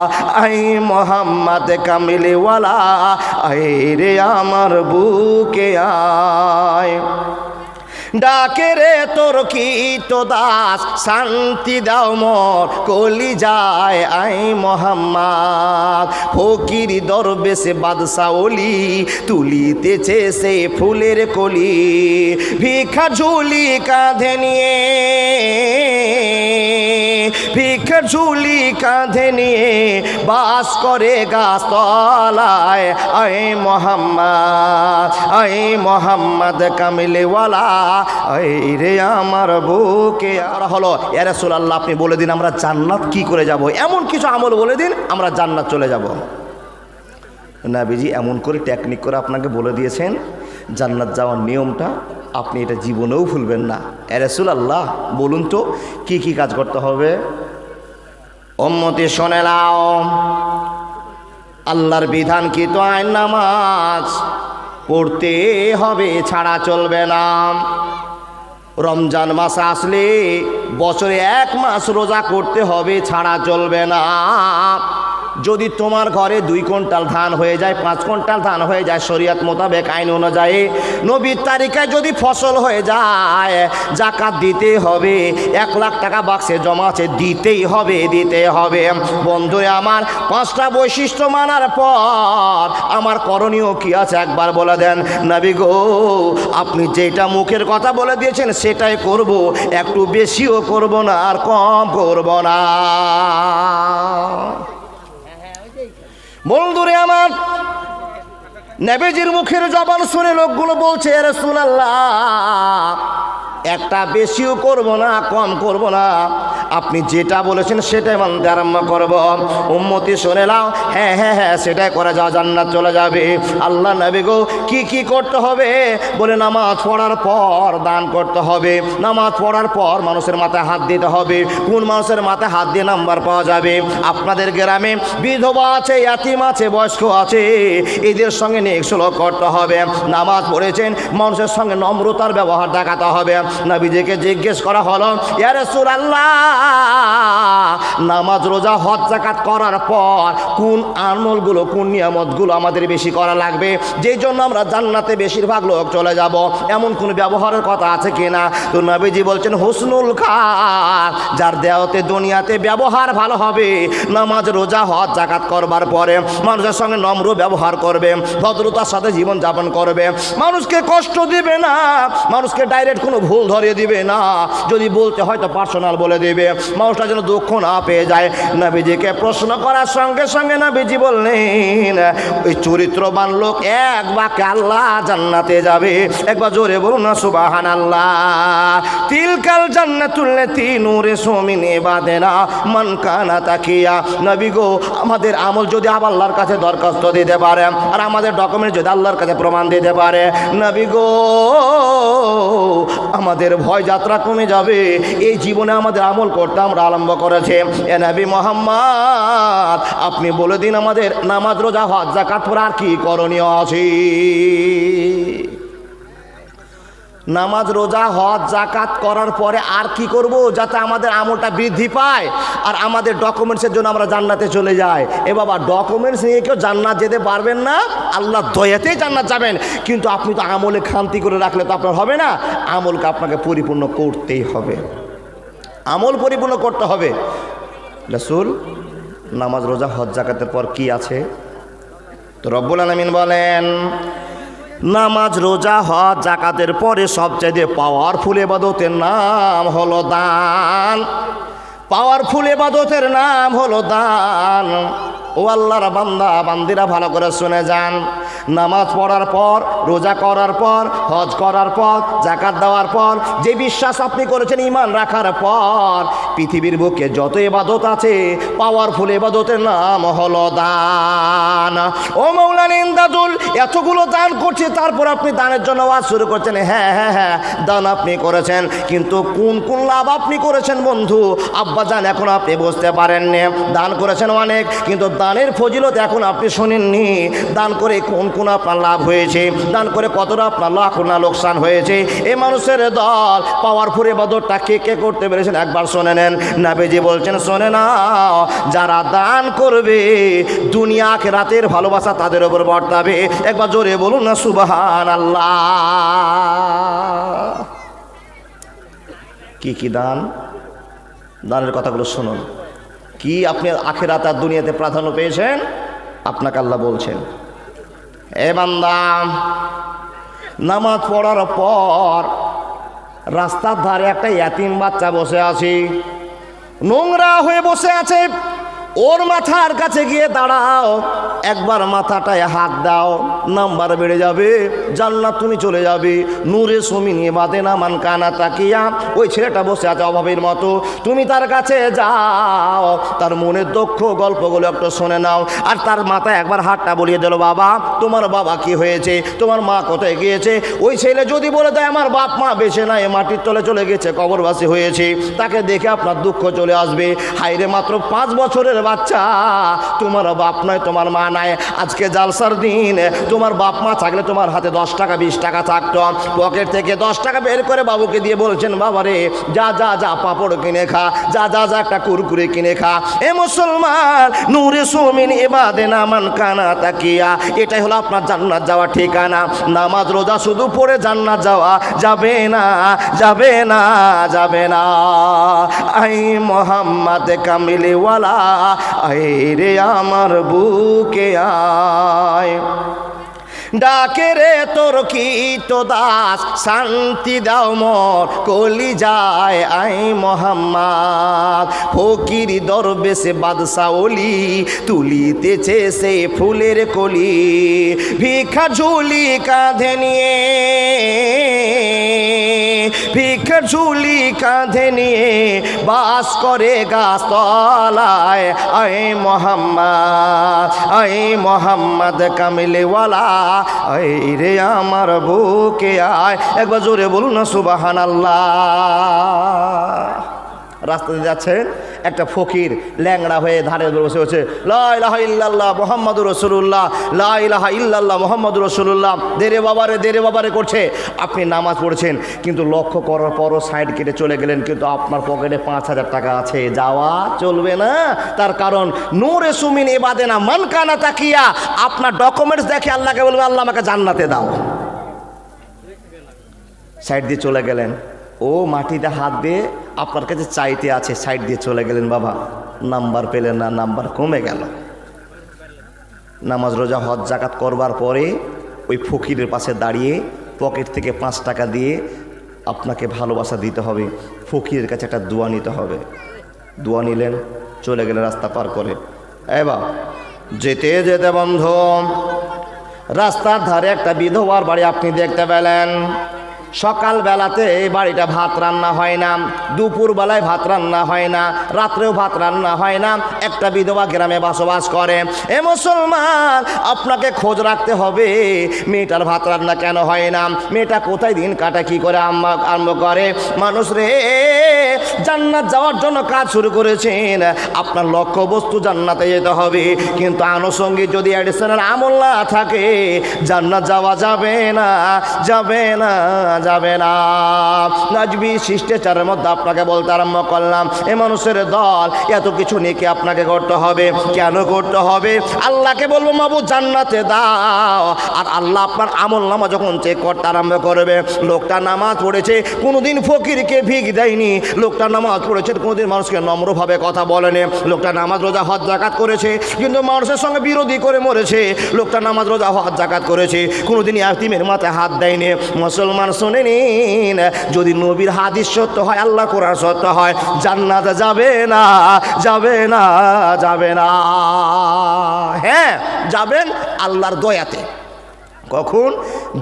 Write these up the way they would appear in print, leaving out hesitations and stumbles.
I Mohammad কামিলওয়ালা, আয় রে আমার বুকে আয়। ডাকে রে তোর কীট দাস, শান্তি দাও মোর কলি যায়। আই মোহাম্মদ ফকির দরবেশ বাদশা ওলি, তুলিতেছে সে ফুলের কলি। ভিক্ষা ঝুলি কাঁধে নিয়ে, ভিক্ষা ঝুলি কাঁধে নিয়ে বাস করে গাছতলায়। আয় মোহাম্মদ, আয় মোহাম্মদ কামিলওয়ালা, আয় রে আমার বুকে। আর হলো ইয়া রাসূলুল্লাহ, আপনি বলে দিন আমরা জান্নাত কি করে যাব, এমন কিছু আমল বলে দিন আমরা জান্নাত চলে যাব। নবীজি এমন করে টেকনিক করে আপনাকে বলে দিয়েছেন জান্নাত যাওয়ার নিয়মটা, আপনি এটা জীবনেও ভুলবেন না। ইয়া রাসূলুল্লাহ বলুন তো কি কি কাজ করতে হবে? উম্মতি শুনে নাও, আল্লাহর বিধান কি তো আইন নামাজ পড়তে হবে, ছাড়া চলবে না। রমজান মাস আসলে বছরে 1 মাস রোজা করতে হবে, ছাড়া চলবে না। যদি তোমার ঘরে 2 কুইন্টাল ধান হয়ে যায়, 5 কুইন্টাল ধান হয়ে যায়, শরীয়ত মোতাবেক আইন অনুযায়ী নবীর তারিখায় যদি ফসল হয়ে যায়, যাকাত দিতে হবে। 1 লাখ টাকা বাক্সে জমা আছে, দিতেই হবে, দিতে হবে। বন্ধুরে আমার, 5টা বৈশিষ্ট্য মানার পর আমার করণীয় কি আছে একবার বলে দেন। নবী গো, আপনি যেটা মুখের কথা বলে দিয়েছেন সেটাই করব, একটু বেশিও করব না আর কম করব না। বন্ধুরে আমার, নবীজির মুখের জবান শুনে লোকগুলো বলছে ইয়া রাসূলুল্লাহ, একটা বেশিও করব না কম করব না, আপনি যেটা বলেছেন সেটাই মানতে আরম্ভ করব। উম্মতি শুনে নাও, হ্যাঁ হ্যাঁ হ্যাঁ সেটাই করে যাও, জান্নাত চলে যাবে। আল্লাহ নবী গো কি কি করতে হবে? বলে নামাজ পড়ার পর দান করতে হবে, নামাজ পড়ার পর মানুষের মাথায় হাত দিতে হবে। কোন মানুষের মাথায় হাত দিয়ে নাম্বার পাওয়া যাবে? আপনাদের গ্রামে বিধবা আছে, ইয়াতিম আছে, বয়স্ক আছে, এদের সঙ্গে নেক সুলুক করতে হবে। নামাজ পড়েছেন, মানুষের সঙ্গে নম্রতার ব্যবহার দেখাতে হবে। নবীজিকে জিজ্ঞেস করা হলো, ইয়া রাসূলুল্লাহ, নামাজ রোজা হজ যাকাত করার পর কোন আমলগুলো, কোন নিয়ামতগুলো আমাদের বেশি করা লাগবে, যেই জন্য আমরা জান্নাতে বেশিরভাগ লোক চলে যাব, এমন কোন ব্যবহারের কথা আছে কিনা? তো নবীজি বলছেন হুসনুল খাল, যার দেহতে দুনিয়াতে ব্যবহার ভালো হবে, নামাজ রোজা হজ যাকাত করবার পরে মানুষের সঙ্গে নম্র ব্যবহার করবে, ভদ্রতার সাথে জীবন যাপন করবে, মানুষকে কষ্ট দিবে না, মানুষকে ডাইরেক্ট কোনো ভুল ধরিয়ে দিবে না, যদি বলতে হয় তো পার্সোনাল বলে দেবে, মানুষটা যেন দুঃখ না পেয়ে যায়। নবীজিকে প্রশ্ন করার সঙ্গে সঙ্গে নবীজি বললেন, ওই চরিত্রবান লোক এক বাক্যে আল্লাহ জান্নাতে যাবে। একবার জোরে বলুন না সুবহানাল্লাহ। তিলকাল জান্নাতুল লাতী নুরিসু মিন ইবাদিনা মান কানা তাকিয়া। নবী গো, আমাদের আমল যদি আল্লাহর কাছে দরখাস্ত দিতে পারে, আর আমাদের ডকুমেন্ট যদি আল্লাহর কাছে প্রমাণ দিতে পারে, নবী গো আমাদের ভয় যাত্রা কমে যাবে। এই জীবনে আমাদের আমল করতে আমরা আরম্ভ করেছে। এ নবী মুহাম্মদ, আপনি বলে দিন আমাদের নামাজ রোজা হজ যাকাত পড়া আর কি করণীয় আছে? নামাজ রোজা হজ যাকাত করার পরে আর কি করব যাতে আমাদের আমলটা বৃদ্ধি পায় আর আমাদের ডকুমেন্টসের জন্য আমরা জান্নাতে চলে যাই? এ বাবা, ডকুমেন্টস নিয়ে কেউ জান্নাত যেতে পারবেন না, আল্লাহ দয়াতেই জান্নাত যাবেন, কিন্তু আপনি তো আমলে খামতি করে রাখলে তো আপনার হবে না। আমলকে আপনাকে পরিপূর্ণ করতেই হবে, আমল পরিপূর্ণ করতে হবে। রাসূল, নামাজ রোজা হজ যাকাতের পর কি আছে? তো রব্বুল আলামিন বলেন, নামাজ রোজা হজ যাকাতের পরে সবচেয়ে পাওয়ারফুল ইবাদতের নাম হলো দান। পাওয়ারফুল ইবাদতের নাম হলো দান। ও আল্লাহর বান্দা বান্দিরা, ভালো করে শুনে যান। নামাজ পড়ার পর, রোজা করার পর, হজ করার পর, যাকাত দেওয়ার পর, যে বিশ্বাস আপনি করেছেন ঈমান রাখার পর, পৃথিবীর বুকে যত ইবাদত আছে পাওয়ারফুল ইবাদতের নাম হলো দান। ও মাওলানা ইমদাদুল, এতগুলো দান করছে, তারপর আপনি দানের জন্য ওয়াজ শুরু করছেন। হ্যাঁ হ্যাঁ হ্যাঁ, দান আপনি করেছেন, কিন্তু কোন কোন লাভ আপনি করেছেন বন্ধু? আব্বা জান, এখন আপনি বুঝতে পারেননি। দান করেছেন অনেক, কিন্তু দানের ফজিলত এখন আপনি শোনেননি। দান করে কোন কোন আপনার লাভ হয়েছে, দান করে কতটা আপনার লাখ না লোকসান হয়েছে। এই মানুষের দল পাওয়ারফুল ইবাদতটা কে কে করতে পেরেছেন একবার শোনেন। দেন। নবীজি বলছেন শোনে নাও, যারা দান করবে দুনিয়া আখিরাতের ভালোবাসা তাদের উপর বর্তাবে। একবার জোরে বলুন না সুবহানাল্লাহ। কি কি দান? দানের কথাগুলো শুনুন। কি আপনি আখিরাত আর দুনিয়াতে প্রাধান্য পেয়েছেন? আপনাকে আল্লাহ বলছেন, এ বান্দা, নামাজ পড়ার পর রাস্তার ধারে একটা ইয়াতিম বাচ্চা বসে আছে, নোংরা হয়ে বসে আছে। ওর মাথার কাছে গিয়ে দাঁড়াও, একবার মাথাটায় হাত দাও, নাম্বার বেড়ে যাবে, জান্নাত তুমি চলে যাবে। নূরে সুমিন ইবাদিনা মান কানা তাকিয়া। ওই ছেলেটা বসে আছে অভাবের মতো, তুমি তার কাছে যাও, তার মনের দুঃখ গল্পগুলো একটু শুনে নাও। আর তার মাথায় একবার হাতটা বলিয়ে দিল, বাবা তোমার বাবা কি হয়েছে, তোমার মা কোথায় গিয়েছে? ওই ছেলে যদি বলে দেয় আমার বাপ মা বেঁচে নাই, মাটির তলে চলে গেছে, কবরবাসী হয়েছে, তাকে দেখে আপনার দুঃখ চলে আসবে। হাইরে মাত্র 5 বছরের বাচ্চা, তোমার বাপ নয়, তোমার মা নাই। আজকে জালসার দিন, তোমার বাপ মা থাকলে তোমার হাতে 10 টাকা 20 টাকা থাকতো, পকেট থেকে 10 টাকা বের করে বাবুকে দিয়ে বলছেন, বাবা রে যা যা যা পাপড় কিনে খা, যা যা যা একটা কুরকুরে কিনে খা। এ মুসলমান, নূরে সুমিন ইবাদিনা মান কানা তাকিয়া, এটাই হলো আপনার জান্নাত যাওয়ার ঠিকানা। নামাজ রোজা শুধু পড়ে জান্নাত যাওয়া যাবে না, যাবে না, যাবে না। আই মোহাম্মদ কামিলিওয়ালা, আয় রে আমার বুকে আয়, ডাকে রে তোর কি তো দাস, শান্তি দাও মোর কলি যায়। আই মোহাম্মদ, ফকির দরবেশে বাদশা ওলি, তুলিতেছে সে ফুলের কলি। ভিক্ষা ঝুলি কাঁধে নিয়ে, ভিক্ষা ঝুলি কাঁধে নিয়ে বাস করে গাছতলায়। আয় মোহাম্মদ, আয় মোহাম্মদ কামিলিওয়ালা, আয় রে আমার বুকে আয়। একবার জোরে বলুন না সুবহানাল্লাহ। রাস্তাতে যাচ্ছেন, একটা ফকির ল্যাংড়া হয়ে ধারে বসে বসে লা ইলাহা ইল্লাল্লাহ মুহাম্মাদুর রাসূলুল্লাহ, লা ইলাহা ইল্লাল্লাহ মুহাম্মাদুর রাসূলুল্লাহ, দেরে বাবারে করছে। আপনি নামাজ পড়ছেন, কিন্তু লক্ষ্য করার পরও সাইড কেটে চলে গেলেন, কিন্তু আপনার পকেটে 5000 টাকা আছে, যাওয়া চলবে না। তার কারণ নূরে সুমিন ইবাদিনা মান কানা তাকিয়া, আপনার ডকুমেন্টস দেখে আল্লাহকে বলবে, আল্লাহ আমাকে জান্নাতে দাও। সাইড দিয়ে চলে গেলেন, ও মাটিতে হাত দিয়ে আপনার কাছে চাইতে আছে, সাইড দিয়ে চলে গেলেন, বাবা নাম্বার পেলেন না, নাম্বার কমে গেল। নামাজ রোজা হজ জাকাত করবার পরে ওই ফকিরের পাশে দাঁড়িয়ে পকেট থেকে 5 টাকা দিয়ে আপনাকে ভালোবাসা দিতে হবে, ফকিরের কাছে একটা দোয়া নিতে হবে। দোয়া নিলেন, চলে গেলেন রাস্তা পার করে। এবার যেতে যেতে বন্ধু, রাস্তার ধারে একটা বিধবার বাড়ি আপনি দেখতে পেলেন। সকালবেলাতে এই বাড়িটা ভাত রান্না হয় না, দুপুরবেলায় ভাত রান্না হয় না, রাত্রেও ভাত রান্না হয় না। একটা বিধবা গ্রামে বসবাস করে। এ মুসলমান, আপনাকে খোঁজ রাখতে হবে, মেয়েটার ভাত রান্না কেন হয় না, মেয়েটা কোথায় দিন কাটা, কি করে আরম্ভ করে। মানুষ রে, জান্নাত যাওয়ার জন্য কাজ শুরু করেছেন, আপনার লক্ষ্য বস্তু জান্নাতে যেতে হবে, কিন্তু আনুষঙ্গিক যদি অ্যাডিশনাল আমল না থাকে, জান্নাত যাওয়া যাবে না, যাবে না, যাবে না। নাজবি শিষ্টাচারের মধ্যে আপনাকে বলতে আরম্ভ করলাম, এ মানুষের দল, এত কিছু নেকি আপনাকে করতে হবে। কেন করতে হবে? আল্লাহকে বলবো মাবুদ জান্নাতে দাও, আর আল্লাহ আপনার আমল নামা যখন চেক করতে আরম্ভ করবে, লোকটা নামাজ পড়েছে, কোনোদিন ফকিরকে ভিক দেয়নি, লোকটা নামাজ পড়েছে, কোনোদিন মানুষকে নম্রভাবে কথা বলেনি, লোকটা নামাজ রোজা হজ জাকাত করেছে, কিন্তু মানুষের সঙ্গে বিরোধী করে মরেছে, লোকটা নামাজ রোজা হজ জাকাত করেছে, কোনোদিন ইয়াতীমের মাথায় হাত দেয়নি। মুসলমান শুনে নিন, যদি নবীর হাদিস সত্য হয়, আল্লাহ কোরআন সত্য হয়, জান্নাতে যাবে না, যাবে না, যাবে না। হ্যাঁ যাবেন আল্লাহর দয়াতে। কখন?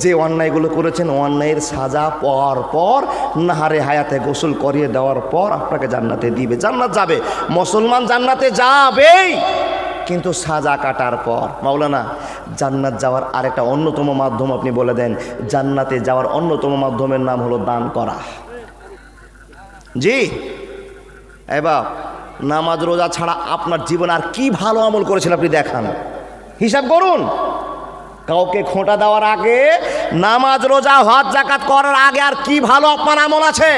যে অন্যায়গুলো করেছেন, অন্যায়ের সাজা পাওয়ার পর, নাহারে হায়াতে গোসল করিয়ে দেওয়ার পর আপনাকে জান্নাতে দিবে, জান্নাত যাবে। মুসলমান জান্নাতে যাবেই, কিন্তু সাজা কাটার পর। মাওলানা, জান্নাত যাওয়ার আরেকটা অন্যতম মাধ্যম আপনি বলে দেন। জান্নাতে যাওয়ার অন্যতম মাধ্যমের নাম হলো দান করা। জি এবার নামাজ রোজা ছাড়া আপনার জীবন আর কি ভালো আমল করেছেন আপনি দেখান, হিসাব করুন। কাউকে খোঁটা দেওয়ার আগে নামাজ রোজা হজ যাকাত করার আগে আর কি ভালো আপনার আমল আছে?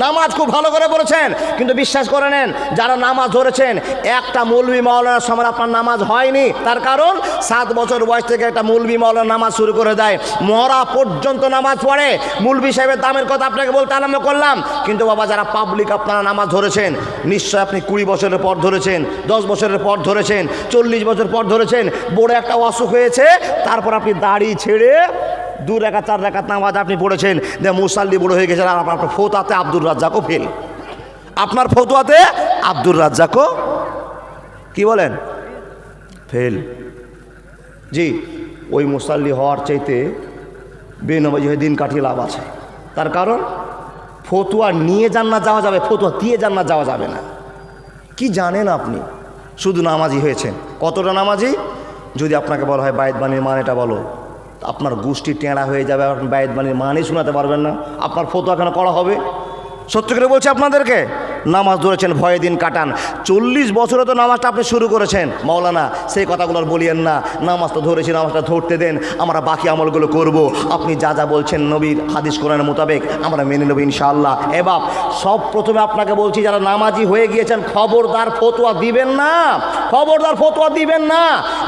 নামাজ খুব ভালো করে পড়েছেন, কিন্তু বিশ্বাস করে নেন যারা নামাজ ধরেছেন, একটা মৌলভী মাওলানার সময় আপনার নামাজ হয়নি। তার কারণ 7 বছর বয়স থেকে একটা মৌলভী মাওলানা নামাজ শুরু করে দেয়, মরা পর্যন্ত নামাজ পড়ে। মৌলভী সাহেবের দামের কথা আপনাকে বলতে আরম্ভ করলাম, কিন্তু বাবা যারা পাবলিক আপনারা নামাজ ধরেছেন, নিশ্চয় আপনি 20 বছরের পর ধরেছেন, 10 বছরের পর ধরেছেন, 40 বছর পর ধরেছেন। বড় একটা অসুখ হয়েছে, তারপর আপনি দাড়ি ছেড়ে 2 রাকাত 4 রাকাত নামাজ আপনি পড়েছেন, যে মুসাল্লি বুড়ো হয়ে গেছেন। আর আপনার ফতুয়াতে আব্দুর রাজ্জাকও ফেল, আপনার ফতুয়াতে আব্দুর রাজ্জাকও কি বলেন ফেল। জি, ওই মুসাল্লি হওয়ার চাইতে বেনমাজি হয়ে দিন কাটিয়ে লাভ আছে। তার কারণ ফতুয়া নিয়ে জান্নাত যাওয়া যাবে, ফতুয়া দিয়ে জান্নাত যাওয়া যাবে না। কি জানেন আপনি? শুধু নামাজি হয়েছেন। কতটা নামাজি? যদি আপনাকে বলা হয় বায়েত বাণীর মানেটা বলো, আপনার গোষ্ঠী টেঁড়া হয়ে যাবে, আপনি বায়েত বাণীর মানে শোনাতে পারবেন না, আপনার ফতুয়া কেন করা হবে? সত্য করে বলছি আপনাদেরকে, নামাজ ধরেছেন, ভয়ে দিন কাটান। 40 বছরে তো নামাজটা আপনি শুরু করেছেন, মাওলানা সেই কথাগুলো আর বলিয়েন না। নামাজ তো ধরেছি, নামাজটা ধরতে দেন, আমরা বাকি আমলগুলো করব। আপনি যা যা বলছেন নবীর হাদিস কোরআনের মোতাবেক আমরা মেনে নেব ইনশাআল্লাহ। এবার সব প্রথমে আপনাকে বলছি, যারা নামাজি হয়ে গিয়েছেন, খবরদার ফতোয়া দিবেন না, খবরদার ফতোয়া দিবেন না।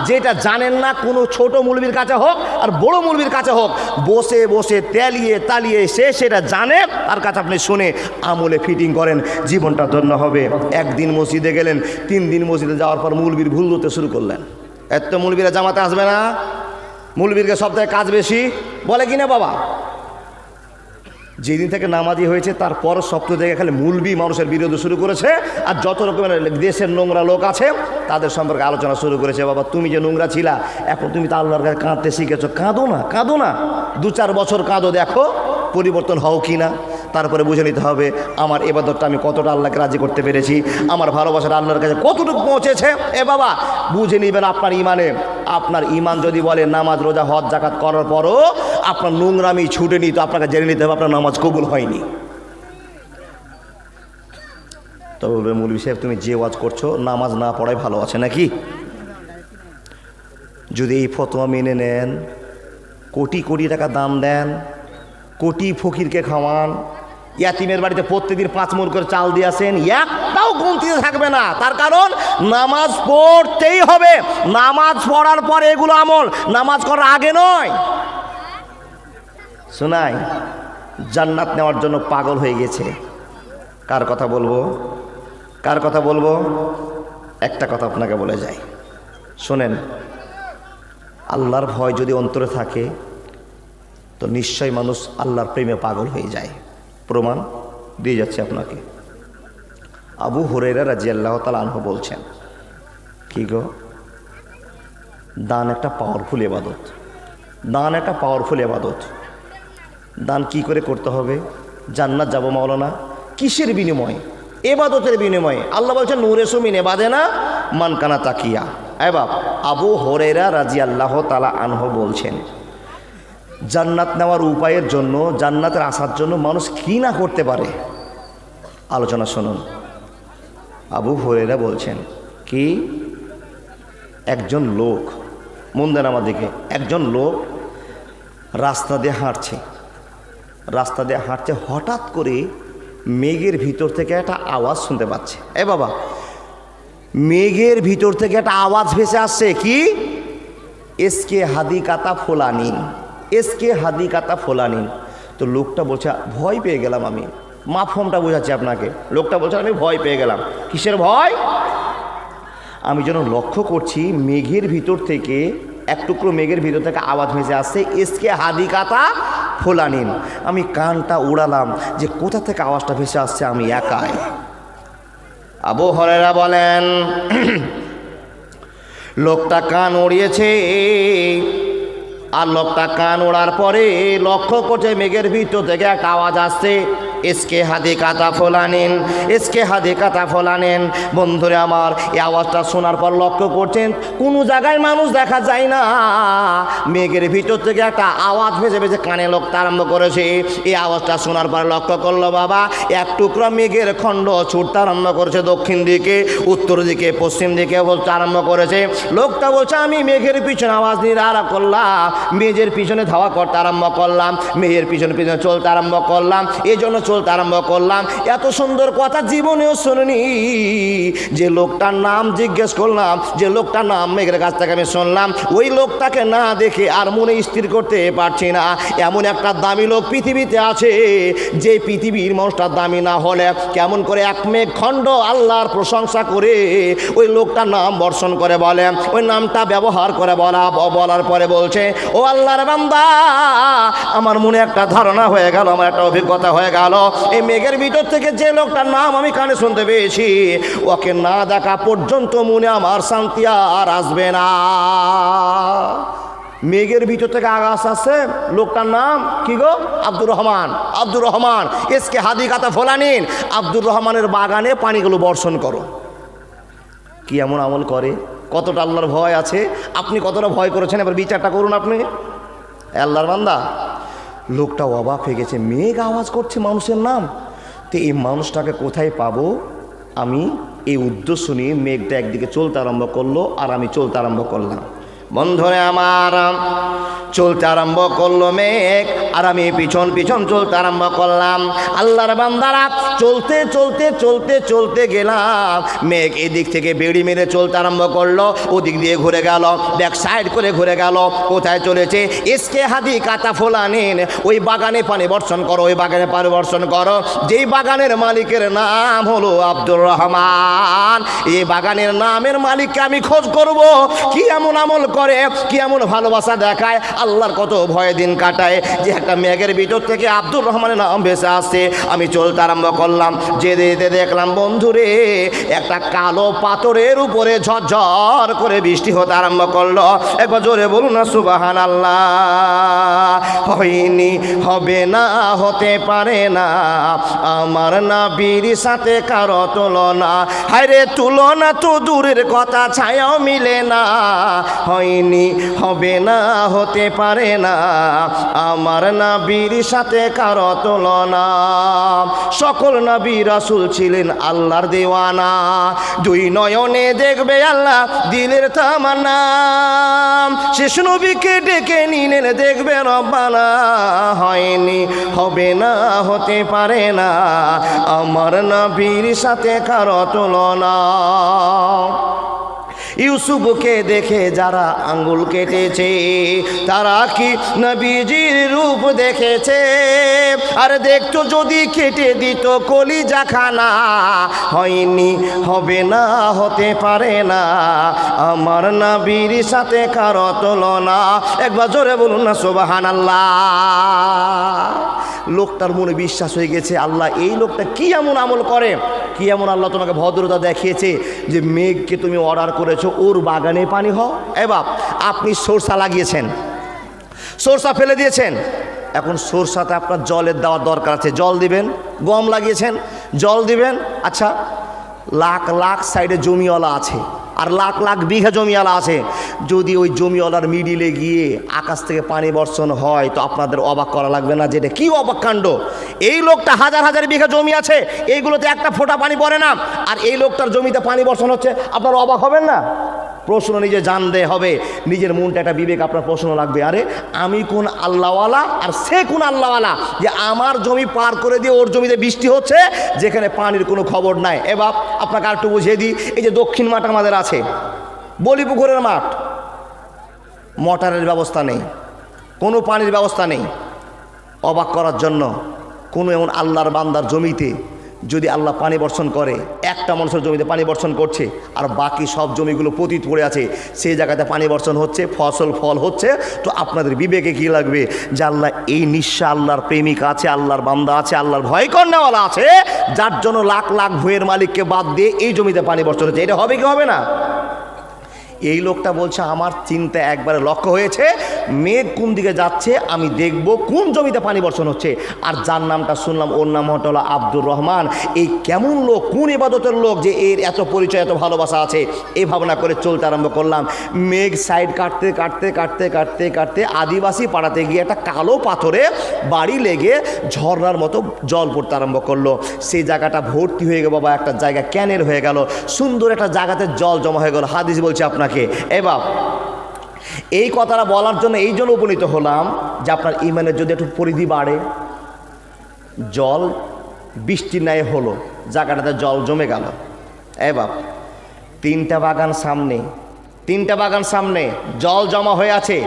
যেটা জানেন না, কোনো ছোট মৌলবীর কাছে হোক আর বড় মৌলবীর কাছে হোক, বসে বসে তেলিয়ে তালিয়ে সে সেটা জানে, তার কাছে আপনি শুনে আমলে ফিটিং করেন, জীবনটা ধন্য হবে। একদিন মসজিদে গেলেন, 3 দিন মসজিদে যাওয়ার পর মৌলবীর ভুল ধরতে শুরু করলেন। এত মৌলবীরা জামাতে আসবে না, মৌলবীরকে সপ্তাহে কাজ বেশি বলে কিনা বাবা? যেদিন থেকে নামাজি হয়েছে তারপর সপ্তাহ থেকে খালি মৌলবী মানুষের বিরোধ শুরু করেছে। আর যত রকমের দেশের নোংরা লোক আছে তাদের সম্পর্কে আলোচনা শুরু করেছে। বাবা তুমি যে নোংরা ছিলা, এখন তুমি তো আল্লাহর কাছে কাঁদতে শিখেছো, কাঁদো না, কাঁদো না, 2-4 বছর কাঁদো, দেখো পরিবর্তন হও কি না। তারপরে বুঝে নিতে হবে আমার এবাদতটা আমি কতটা আল্লাহকে রাজি করতে পেরেছি, আমার ভালোবাসাটা আল্লাহর কাছে কতটুকু পৌঁছেছে। এ বাবা বুঝে নেবেন আপনার ইমানে। আপনার ইমান যদি বলে নামাজ রোজা হজ যাকাত করার পরও আপনার নোংরামি ছুটেনি, তো আপনাকে জেনে নিতে হবে আপনার নামাজ কবুল হয়নি। তো বলবে মৌলভী সাহেব তুমি যে ওয়াজ করছো নামাজ না পড়াই ভালো আছে নাকি? যদি এই ফতোয়া মেনে নেন, কোটি কোটি টাকা দাম দেন, কোটি ফকিরকে খাওয়ান, ইয়াতিমের বাড়িতে প্রত্যেকদিন 5 মণ করে চাল দিয়ে আসেন, একটাও গুনতিতে থাকবে না। তার কারণ নামাজ পড়তেই হবে। নামাজ পড়ার পর এগুলো আমল, নামাজ করার আগে নয়। শোনাই, জান্নাত নেওয়ার জন্য পাগল হয়ে গেছে। কার কথা বলবো, কার কথা বলবো? একটা কথা আপনাকে বলে যাই, শোনেন, আল্লাহর ভয় যদি অন্তরে থাকে তো নিশ্চয়ই মানুষ আল্লাহর প্রেমে পাগল হয়ে যায়। প্রমাণ দিয়ে যাচ্ছে আপনাকে। আবু হুরায়রা রাদিয়াল্লাহু তাআলা আনহু বলছেন, কি গো, দান একটা পাওয়ারফুল ইবাদত, দান একটা পাওয়ারফুল ইবাদত। দান কি করে করতে হবে? জান্নাত যাব মাওলানা, কিসের বিনিময়ে? ইবাদতের বিনিময়ে। আল্লাহ বলছেন নূরে সুমিন ইবাদেনা মান কানা তাকিয়া। এবার আবু হুরায়রা রাদিয়াল্লাহু তাআলা আনহু বলছেন, জান্নাত নেওয়ার উপায়ের জন্য, জান্নাতের আসার জন্য মানুষ কি না করতে পারে। আলোচনা শুনুন। আবু হুরায়রা বলছেন কি, একজন লোক, মন দেন আমার দিকে, একজন লোক রাস্তা দিয়ে হাঁটছে, রাস্তা দিয়ে হাঁটছে, হঠাৎ করে মেঘের ভিতর থেকে একটা আওয়াজ শুনতে পাচ্ছে। এ বাবা, মেঘের ভিতর থেকে একটা আওয়াজ ভেসে আসছে, কি? এসকে হাদিকাতা ফোলানিন, এসকে হাদিকাতা ফোলানিন। তো লোকটা বলছে ভয় পেয়ে গেলাম আমি, মাফহমটা বোঝাচ্ছি আপনাকে। লোকটা বলছে আমি ভয় পেয়ে গেলাম। কিসের ভয়? আমি যেন লক্ষ্য করছি মেঘের ভিতর থেকে, এক টুকরো মেঘের ভিতর থেকে আওয়াজ ভেসে আসছে, এসকে হাদিকাতা ফোলানিন। আমি কানটা উড়ালাম যে কোথা থেকে আওয়াজটা ভেসে আসছে, আমি একাই। আবু হুরায়রা বলেন, লোকটা কান উড়িয়েছে, আর লোকটা কান ওড়ার পরে লক্ষ্য করছে মেঘের ভিতর থেকে একটা আওয়াজ আসছে। এসকে হাদি কাতা ফোলানেন, এসকে হাদি কাতা ফোলানেন। বন্ধুরে আমার, এই আওয়াজটা শোনার পর লক্ষ্য করছেন কোনো জায়গায় মানুষ দেখা যায় না, মেঘের ভিতর থেকে একটা আওয়াজ ভেসে ভেসে কানে লোকটা আরম্ভ করেছে। এই আওয়াজটা শোনার পর লক্ষ্য করলো বাবা এক টুকরা মেঘের খণ্ড ছুটতে আরম্ভ করেছে দক্ষিণ দিকে, উত্তর দিকে, পশ্চিম দিকে বলতে আরম্ভ করেছে। লোকটা বলছে আমি মেঘের পিছনে আওয়াজ নিয়ে আরম্ভ করলাম, মেঘের পিছনে ধাওয়া করতে আরম্ভ করলাম, মেঘের পিছনে পিছনে চলতে আরম্ভ করলাম, এই জন্য চলতে আরম্ভ করলাম। এত সুন্দর কথা জীবনেও শুনিনি। যে লোকটার নাম জিজ্ঞেস করলাম, যে লোকটার নাম মেঘের কাছ থেকে আমি শুনলাম, ওই লোকটাকে না দেখে আর মনে স্থির করতে পারছি না। এমন একটা দামি লোক পৃথিবীতে আছে, যে পৃথিবীর মানুষটার দামি না হলে কেমন করে এক মেঘ খণ্ড আল্লাহর প্রশংসা করে ওই লোকটার নাম বর্ষণ করে বলে, ওই নামটা ব্যবহার করে বলার পরে বলছে ও আল্লাহর বান্দা, আমার মনে একটা ধারণা হয়ে গেল, আমার একটা অভিজ্ঞতা হয়ে গেল। এই মেঘের ভিতর থেকে যে লোকটার নাম আমি কানে শুনতে পেয়েছি, ওকে না দেখা পর্যন্ত মনে আমার শান্তি আর আসবে না। মেঘের ভিতর থেকে আকাশ আসছে, লোকটার নাম কি গো? আব্দুর রহমান। আব্দুর রহমান এসকে হাদি কাতা ফোলানিন, আব্দুর রহমানের বাগানে পানিগুলো বর্ষণ করো। কি এমন আমল করে, কতটা আল্লাহর ভয় আছে, আপনি কতটা ভয় করেছেন, এবার বিচারটা করুন আপনি। আল্লাহর বান্দা, লোকটা অবাক হয়ে গেছে, মেঘ আওয়াজ করছে মানুষের নাম, তো এই মানুষটাকে কোথায় পাবো আমি? এই উদ্দেশ্য নিয়ে মেঘটা একদিকে চলতে আরম্ভ করলো, আর আমি চলতে আরম্ভ করলাম। বন্ধুরে আমার, চলতে আরম্ভ করলো মেঘ, আর আমি পিছন পিছন চলতে আরম্ভ করলাম। আল্লাহর বান্দারা চলতে চলতে চলতে চলতে গেলাম, মেঘ এদিক থেকে বেড়ি মেরে চলতে আরম্ভ করলো, ওদিক দিয়ে ঘুরে গেল, ব্যাক সাইড করে ঘুরে গেল। কোথায় চলেছে? এসকে হাদি কাতা ফোলানিন, ওই বাগানে পানি বর্ষণ করো, ওই বাগানে পানি বর্ষণ করো, যেই বাগানের মালিকের নাম হলো আব্দুর রহমান। এই বাগানের নামের মালিককে আমি খোঁজ করব, কি এমন আমল করে, কি এমন ভালোবাসা দেখায়, আল্লাহর কত ভয়ে দিন কাটায়, যে একটা মেঘের ভিতর থেকে আব্দুর রহমানের নাম ভেসে আসছে। আমি চলতে আরম্ভ করলাম, যেতে দেখলাম বন্ধুরে একটা কালো পাথরের উপরে ঝরঝর করে বৃষ্টি হতে আরম্ভ করলো। একবার জোরে বলুন না সুবহানাল্লাহ। হয়নি, হবে না, হতে পারে না, আমার নবীর সাথে কারো তুলনা। হায়রে তুলনা তো দূরের কথা, ছায়াও মিলে না। হয়নি, হবে না, হতে পারে না, আমার নবীর সাথে কারো তুলনা। সকল নবী রাসূল ছিলেন আল্লাহর দেওয়ানা, দুই নয়নে দেখবে আল্লাহ দিলের তামান্না। শেষ নবীকে ডেকে নিলেন দেখবে রব্বানা। হয়নি, হবে না, হতে পারে না, আমার নবীর সাথে কারো তুলনা। ইউসুফকে দেখে যারা আঙ্গুল কেটেছে, তারা কি নবীজির রূপ দেখেছে? আর দেখতো যদি কেটে দিত কলিজা খানা। হয়নি, হবে না, হতে পারে না, আমার নবীর সাথে কারো তুলনা। একবার জোরে বলুন না সুবহানাল্লাহ। লোকটার মনে বিশ্বাস হয়ে গেছে, আল্লাহ এই লোকটা কি এমন আমল করে, কি এমন আল্লাহ তোমাকে ভদ্রতা দেখিয়েছে যে মেঘকে তুমি অর্ডার করেছো ওর বাগানে পানি হও। এ বাপ, আপনি সরষা লাগিয়েছেন, সরষা ফেলে দিয়েছেন, এখন সরষাতে আপনার জলের দেওয়ার দরকার আছে, জল দিবেন। গম লাগিয়েছেন, জল দিবেন। আচ্ছা, লাখ লাখ সাইডে জমিওয়ালা আছে, আর লাখ লাখ বিঘা জমিওয়ালা আছে, যদি ওই জমিওয়ালার মিডিলে গিয়ে আকাশ থেকে পানি বর্ষণ হয়, তো আপনাদের অবাক করা লাগবে না? যেটা কি অবাক কাণ্ড! এই লোকটা হাজার হাজার বিঘা জমি আছে, এইগুলোতে একটা ফোঁটা পানি পড়ে না, আর এই লোকটার জমিতে পানি বর্ষণ হচ্ছে, আপনারা অবাক হবেন না? প্রশ্ন নিজে জানতে হবে, নিজের মনটা একটা বিবেক আপনার প্রশ্ন লাগবে, আরে আমি কোন আল্লাহওয়ালা আর সে কোন আল্লাহওয়ালা যে আমার জমি পার করে দিয়ে ওর জমিতে বৃষ্টি হচ্ছে যেখানে পানির কোনো খবর নাই। এবার আপনাকে আর একটু বুঝিয়ে দিই, এই যে দক্ষিণ মাঠ আমাদের আছে, বলিপুকুরের মাঠ, মোটরের ব্যবস্থা নেই, কোনো পানির ব্যবস্থা নেই। অবাক করার জন্য কোনো এমন আল্লাহর বান্দার জমিতে যদি আল্লাহ পানি বর্ষণ করে, একটা মানুষের জমিতে পানি বর্ষণ করছে আর বাকি সব জমিগুলো পতিত পড়ে আছে, সেই জায়গাতে পানি বর্ষণ হচ্ছে, ফসল ফল হচ্ছে, তো আপনাদের বিবেকে কী লাগবে যে আল্লাহ এই নিঃস্ব আল্লাহর প্রেমিক আছে, আল্লাহর বান্দা আছে, আল্লাহর ভয় করেওয়ালা আছে, যার জন্য লাখ লাখ ভুঁয়ের মালিককে বাদ দিয়ে এই জমিতে পানি বর্ষণ হচ্ছে। এটা হবে কি হবে না? এই লোকটা বলছে আমার চিন্তা একবারে লক্ষ্য হয়েছে, মেঘ কোন দিকে যাচ্ছে আমি দেখব কোন জমিতে পানি বর্ষণ হচ্ছে। আর যার নামটা শুনলাম ওর নাম হলো আব্দুর রহমান। এই কেমন লোক, কোন ইবাদতের লোক যে এর এত পরিচয়, এত ভালোবাসা আছে, এই ভাবনা করে চলতে আরম্ভ করলাম। মেঘ সাইড কাটতে কাটতে কাটতে কাটতে কাটতে আদিবাসী পাড়াতে গিয়ে একটা কালো পাথরে বাড়ি লেগে ঝর্ণার মতো জল পড়তে আরম্ভ করলো। সেই জায়গাটা ভর্তি হয়ে গেল, বাবা একটা জায়গা ক্যানেল হয়ে গেল, সুন্দর একটা জায়গাতে জল জমা হয়ে গেল। হাদিস বলছে আপনাকে এবার এই কথাটা বলার জন্য এই জন্য উপনীত হলাম যে আপনার ইমানের যদি একটু পরিধি বাড়ে, জল বৃষ্টির ন্যায় হলো, জায়গাটাতে জল জমে গেল। এবার তিনটা বাগান সামনে জল জমা হয়ে আছে,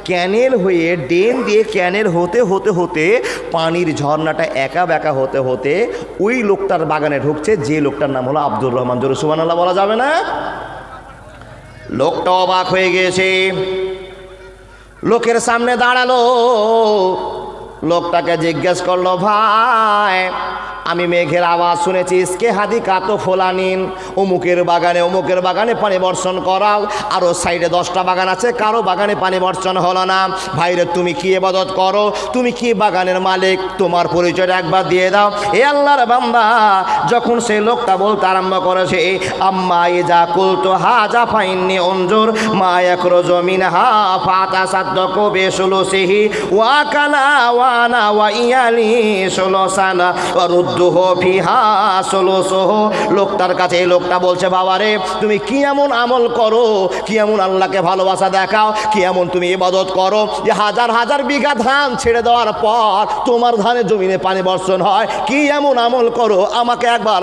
ক্যানেল হয়ে ড্রেন দিয়ে ক্যানেল হতে হতে হতে পানির ঝর্ণাটা একা বেঁকা হতে হতে ওই লোকটার বাগানে ঢুকছে, যে লোকটার নাম হলো আব্দুর রহমান। জোরে সুবহানাল্লাহ বলা যাবে না? লোকটা অবাক হয়ে গিয়েছে, লোকের সামনে দাঁড়ালো, লোকটাকে জিজ্ঞেস করলো, ভাই আমি মেঘের আওয়াজ শুনেছি, ইসকে হাদি কাতো ফোলানিন, অমুকের বাগানে পানি বর্ষণ করাও, আরও সাইডে 10টা বাগান আছে, কারো বাগানে পানি বর্ষণ হলো না। ভাইরে তুমি কি ইবাদত করো, তুমি কি বাগানের মালিক, তোমার পরিচয়টা একবার দিয়ে দাও। এ আল্লাহর বান্দা যখন সেই লোকটা বলতে আরম্ভ করেছে, আম্মা ইজা কুলতু হাজা ফাইন্নি অঞ্জুর মা ইয়াখরুজু মিনহা ফাতাসাদ্দাকু বিসুলুসিহি ওয়া কানা ওয়া আনা ওয়া ইয়ালি সুলুসানা ওয়া লোকটার কাছে এই লোকটা বলছে, বাবারে তুমি কি এমন আমল করো, কি এমন আল্লাহকে ভালোবাসা দেখাও, কি এমন তুমি ইবাদত করো যে হাজার হাজার বিঘা ধান ছেড়ে দেওয়ার পর তোমার ধানের জমিনে পানি বর্ষণ হয়, কি এমন আমল করো আমাকে একবার